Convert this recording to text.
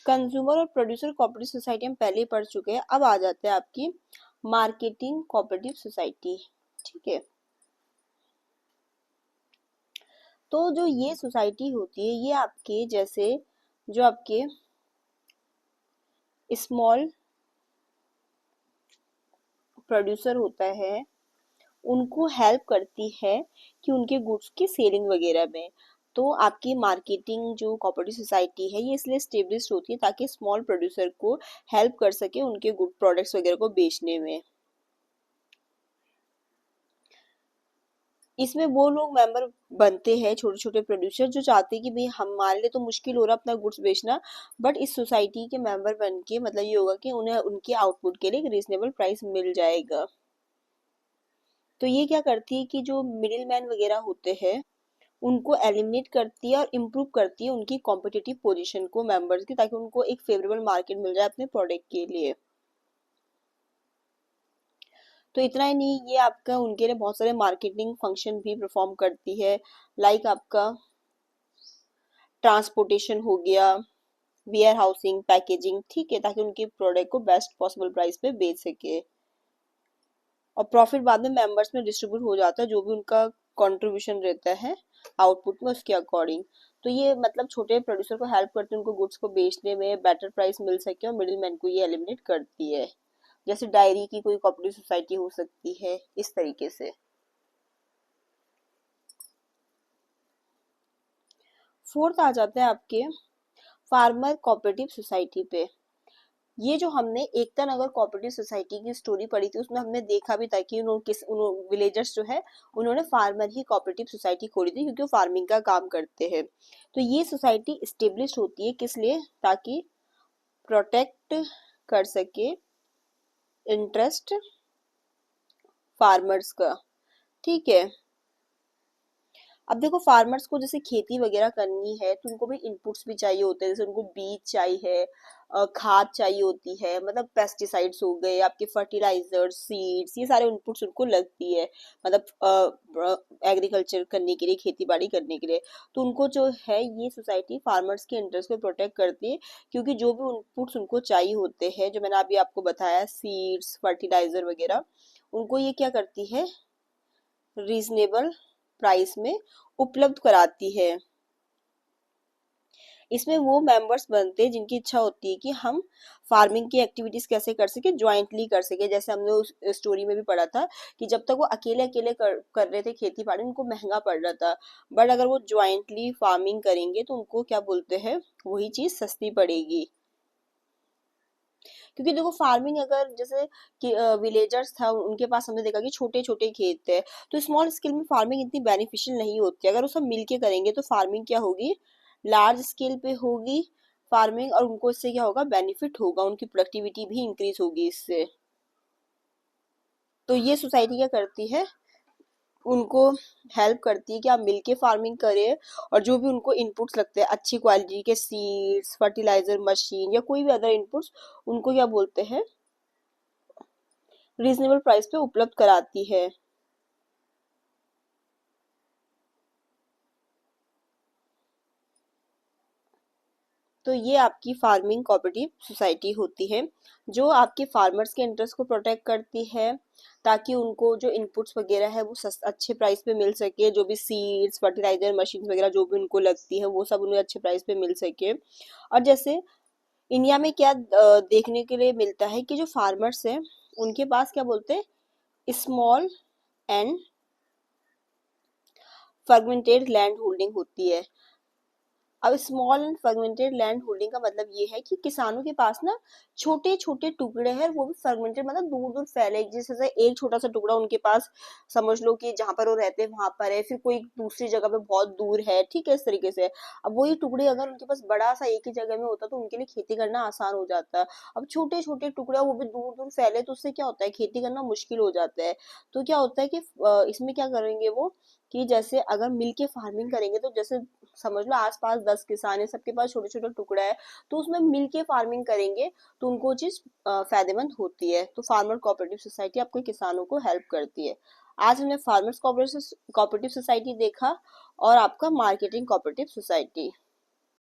Consumer और producer cooperative society हम पहले ही पढ़ चुके हैं। अब आ जाते हैं आपकी मार्केटिंग कोऑपरेटिव सोसाइटी। ठीक है, तो जो ये सोसाइटी होती है ये आपके जैसे जो आपके स्मॉल प्रोड्यूसर होता है उनको हेल्प करती है कि उनके गुड्स की सेलिंग वगैरह में। तो आपकी मार्केटिंग जो कोऑपरेटिव सोसाइटी है ये इसलिए स्टेब्लिश्ड होती है ताकि स्मॉल प्रोड्यूसर को हेल्प कर सके उनके गुड प्रोडक्ट्स वगैरह को बेचने में। इसमें वो लोग मेंबर बनते हैं छोटे छोटे प्रोड्यूसर जो चाहते हैं कि भाई हमारे लिए तो मुश्किल हो रहा है अपना गुड्स बेचना, बट इस सोसाइटी के मेंबर बन के मतलब ये होगा कि उन्हें उनके आउटपुट के लिए एक रीजनेबल प्राइस मिल जाएगा। तो ये क्या करती है कि जो मिडिल मैन वगैरह होते हैं उनको एलिमिनेट करती है और इम्प्रूव करती है उनकी कॉम्पिटिटिव पोजीशन को मेंबर्स की, ताकि उनको एक फेवरेबल मार्केट मिल जाए अपने प्रोडक्ट के लिए। तो इतना ही नहीं, ये आपका उनके लिए बहुत सारे मार्केटिंग फंक्शन भी परफॉर्म करती है। लाइक आपका ट्रांसपोर्टेशन हो गया, वेयर हाउसिंग, पैकेजिंग, ठीक है, ताकि उनके प्रोडक्ट को बेस्ट पॉसिबल प्राइस पे बेच सके। और प्रॉफिट बाद में मेंबर्स में डिस्ट्रीब्यूट हो जाता है जो भी उनका कंट्रीब्यूशन रहता है आउटपुट में उसके अकॉर्डिंग। तो ये मतलब छोटे प्रोड्यूसर को हेल्प करती है उनको गुड्स को बेचने में बेटर प्राइस मिल सके, और मिडिल मैन को ये एलिमिनेट करती है। जैसे डायरी की कोई कोऑपरेटिव सोसाइटी हो सकती है इस तरीके से। फोर्थ आ जाता है आपके फार्मर कोऑपरेटिव सोसाइटी पे। ये जो हमने एकता नगर कोऑपरेटिव सोसाइटी की स्टोरी पढ़ी थी उसमें हमने देखा भी था कि उन विलेजर्स जो है उन्होंने फार्मर ही कोऑपरेटिव सोसाइटी खोली थी क्योंकि वो फार्मिंग का काम करते हैं। तो ये सोसाइटी स्टेब्लिश होती है किस लिए, ताकि प्रोटेक्ट कर सके इंटरेस्ट फार्मर्स का। ठीक है, अब देखो फार्मर्स को जैसे खेती वगैरह करनी है तो उनको भी इनपुट्स भी चाहिए होते हैं, जैसे उनको बीज चाहिए है, खाद चाहिए होती है, मतलब पेस्टिसाइड्स हो गए, आपके फर्टिलाइजर्स, सीड्स, ये सारे इनपुट्स उनको लगती है मतलब एग्रीकल्चर करने के लिए, खेती बाड़ी करने के लिए। तो उनको जो है ये सोसाइटी फार्मर्स के इंटरेस्ट को प्रोटेक्ट करती है, क्योंकि जो भी इनपुट्स उनको चाहिए होते हैं जो मैंने अभी आपको बताया सीड्स, फर्टिलाइजर वगैरह, उनको ये क्या करती है रीजनेबल प्राइस में उपलब्ध कराती है। इसमें वो मेंबर्स बनते हैं जिनकी इच्छा होती है कि हम फार्मिंग की एक्टिविटीज कैसे कर सके, ज्वाइंटली कर सके। जैसे हमने उस स्टोरी में भी पढ़ा था कि जब तक वो अकेले अकेले कर रहे थे खेती बाड़ी उनको महंगा पड़ रहा था, बट अगर वो ज्वाइंटली फार्मिंग करेंगे तो उनको क्या बोलते हैं वही चीज सस्ती पड़ेगी। क्योंकि देखो फार्मिंग अगर जैसे कि विलेजर्स था उनके पास हमने देखा कि छोटे छोटे खेत है, तो स्मॉल स्केल में फार्मिंग इतनी बेनिफिशियल नहीं होती। अगर वो सब मिलके करेंगे तो फार्मिंग क्या होगी, लार्ज स्केल पे होगी फार्मिंग, और उनको इससे क्या होगा बेनिफिट होगा, उनकी प्रोडक्टिविटी भी इंक्रीज होगी इससे। तो ये सोसाइटी क्या करती है उनको हेल्प करती है कि आप मिलके फार्मिंग करें, और जो भी उनको इनपुट्स लगते हैं अच्छी क्वालिटी के सीड्स, फर्टिलाइजर, मशीन या कोई भी अदर इनपुट्स, उनको क्या बोलते हैं रीजनेबल प्राइस पे उपलब्ध कराती है। तो ये आपकी फार्मिंग कोऑपरेटिव सोसाइटी होती है जो आपके फार्मर्स के इंटरेस्ट को प्रोटेक्ट करती है, ताकि उनको जो इनपुट्स वगैरह है वो अच्छे प्राइस पे मिल सके, जो भी सीड्स, फर्टिलाइजर, मशीन वगैरह जो भी उनको लगती है वो सब उन्हें अच्छे प्राइस पे मिल सके। और जैसे इंडिया में क्या देखने के लिए मिलता है कि जो फार्मर्स हैं उनके पास क्या बोलते हैं small and fragmented land holding होती है। अब small and fragmented land holding का मतलब ये है कि किसानों के पास ना छोटे छोटे टुकड़े हैं, वो भी फ्रेगमेंटेड मतलब दूर दूर फैले, जैसे से एक छोटा सा टुकड़ा उनके पास समझ लो कि जहां पर वो रहते हैं वहां पर है, फिर कोई दूसरी जगह पे बहुत दूर है, ठीक है, इस तरीके से। अब वही टुकड़े अगर उनके पास बड़ा सा एक ही जगह में होता तो उनके लिए खेती करना आसान हो जाता। अब छोटे छोटे टुकड़ा वो भी दूर दूर फैले तो उससे क्या होता है खेती करना मुश्किल हो जाता है। तो क्या होता है कि इसमें क्या करेंगे वो कि जैसे अगर मिलके फार्मिंग करेंगे तो जैसे समझ लो आसपास 10 किसान है, सबके पास छोटे छोटे टुकड़ा है, तो उसमें मिलके फार्मिंग करेंगे तो उनको वो चीज फायदेमंद होती है। तो फार्मर कोऑपरेटिव सोसाइटी आपको किसानों को हेल्प करती है। आज हमने फार्मर्स कोऑपरेटिव सोसाइटी देखा और आपका मार्केटिंग कोऑपरेटिव सोसाइटी।